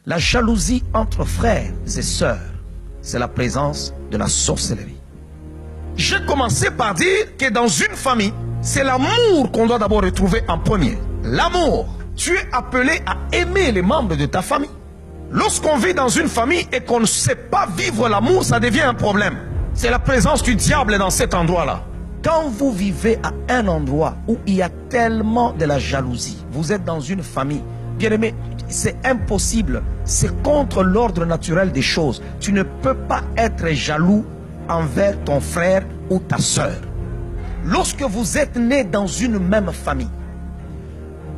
La jalousie entre frères et sœurs, c'est la présence de la sorcellerie. J'ai commencé par dire que dans une famille, c'est l'amour qu'on doit d'abord retrouver en premier. L'amour. Tu es appelé à aimer les membres de ta famille. Lorsqu'on vit dans une famille et qu'on ne sait pas vivre l'amour, ça devient un problème. C'est la présence du diable dans cet endroit-là. Quand vous vivez à un endroit où il y a tellement de la jalousie, vous êtes dans une famille, bien aimé, c'est impossible. C'est contre l'ordre naturel des choses. Tu ne peux pas être jaloux envers ton frère ou ta sœur. Lorsque vous êtes né dans une même famille,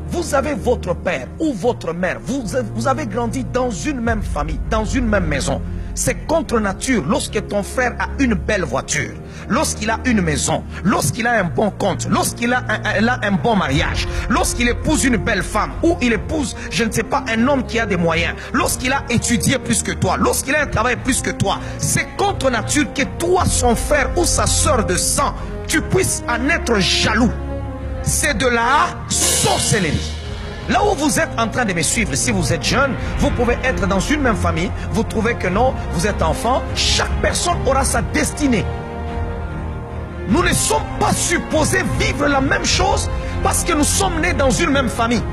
vous avez votre père ou votre mère, vous avez grandi dans une même famille, dans une même maison. C'est contre nature lorsque ton frère a une belle voiture, lorsqu'il a une maison, lorsqu'il a un bon compte, lorsqu'il a un bon mariage, lorsqu'il épouse une belle femme ou il épouse, je ne sais pas, un homme qui a des moyens, lorsqu'il a étudié plus que toi, lorsqu'il a un travail plus que toi. C'est contre nature que toi, son frère ou sa soeur de sang, tu puisses en être jaloux. C'est de la sorcellerie. Là où vous êtes en train de me suivre, si vous êtes jeune, vous pouvez être dans une même famille, vous trouvez que non, vous êtes enfant, chaque personne aura sa destinée. Nous ne sommes pas supposés vivre la même chose parce que nous sommes nés dans une même famille.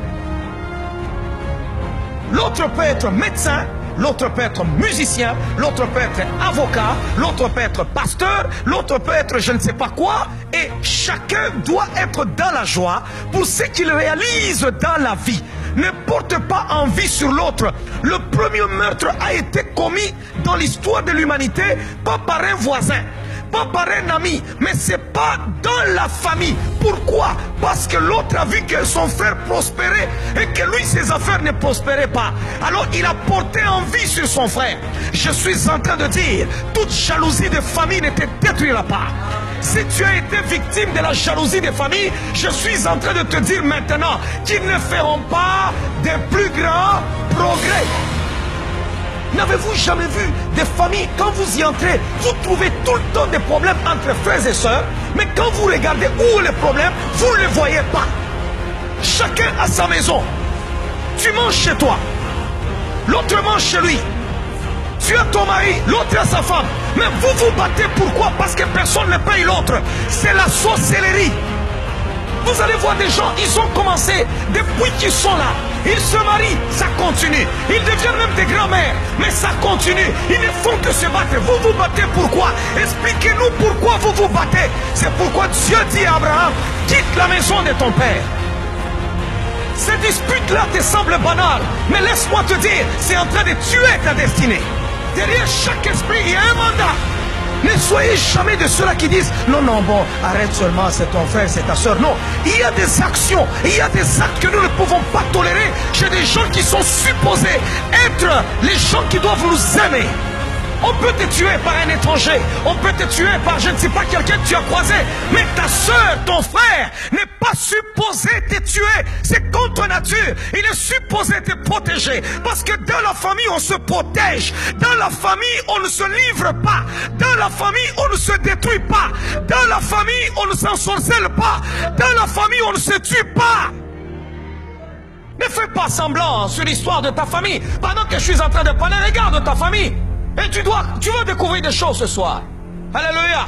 L'autre peut être médecin, l'autre peut être musicien, l'autre peut être avocat, l'autre peut être pasteur, l'autre peut être je ne sais pas quoi. Et chacun doit être dans la joie pour ce qu'il réalise dans la vie. Ne porte pas envie sur l'autre. Le premier meurtre a été commis dans l'histoire de l'humanité, pas par un voisin, pas par un ami, mais c'est pas dans la famille. Pourquoi? Parce que l'autre a vu que son frère prospérait et que lui, ses affaires ne prospéraient pas. Alors il a porté envie sur son frère. Je suis en train de dire, toute jalousie de famille ne te détruira pas. Si tu as été victime de la jalousie des familles, je suis en train de te dire maintenant qu'ils ne feront pas de plus grands progrès. N'avez-vous jamais vu des familles, quand vous y entrez, vous trouvez tout le temps des problèmes entre frères et sœurs, mais quand vous regardez où est le problème, vous ne le voyez pas. Chacun a sa maison. Tu manges chez toi, l'autre mange chez lui. Tu as ton mari, l'autre a sa femme. Mais vous vous battez, pourquoi? Parce que personne ne paye l'autre. C'est la sorcellerie. Vous allez voir des gens, ils ont commencé depuis qu'ils sont là. Ils se marient, ça continue. Ils deviennent même des grands-mères, mais ça continue. Ils ne font que se battre. Vous vous battez pourquoi? Expliquez-nous pourquoi vous vous battez. C'est pourquoi Dieu dit à Abraham, quitte la maison de ton père. Ces disputes-là te semblent banales, mais laisse-moi te dire, c'est en train de tuer ta destinée. Derrière chaque esprit, il y a un mandat. Ne soyez jamais de ceux-là qui disent non, non, bon, arrête seulement, c'est ton frère, c'est ta soeur. Non, il y a des actions, il y a des actes que nous ne pouvons pas tolérer chez des gens qui sont supposés être les gens qui doivent nous aimer. On peut te tuer par un étranger, on peut te tuer par je ne sais pas quelqu'un que tu as croisé, mais ta soeur, ton frère n'est pas supposé te tuer. C'est contre nature. Il est supposé te protéger. Parce que dans la famille, on se protège. Dans la famille, on ne se livre pas. Dans la famille, on ne se détruit pas. Dans la famille, on ne s'ensorcelle pas. Dans la famille, on ne se tue pas. Ne fais pas semblant sur l'histoire de ta famille. Pendant que je suis en train de parler, regarde ta famille. Et tu vas découvrir des choses ce soir. Alléluia.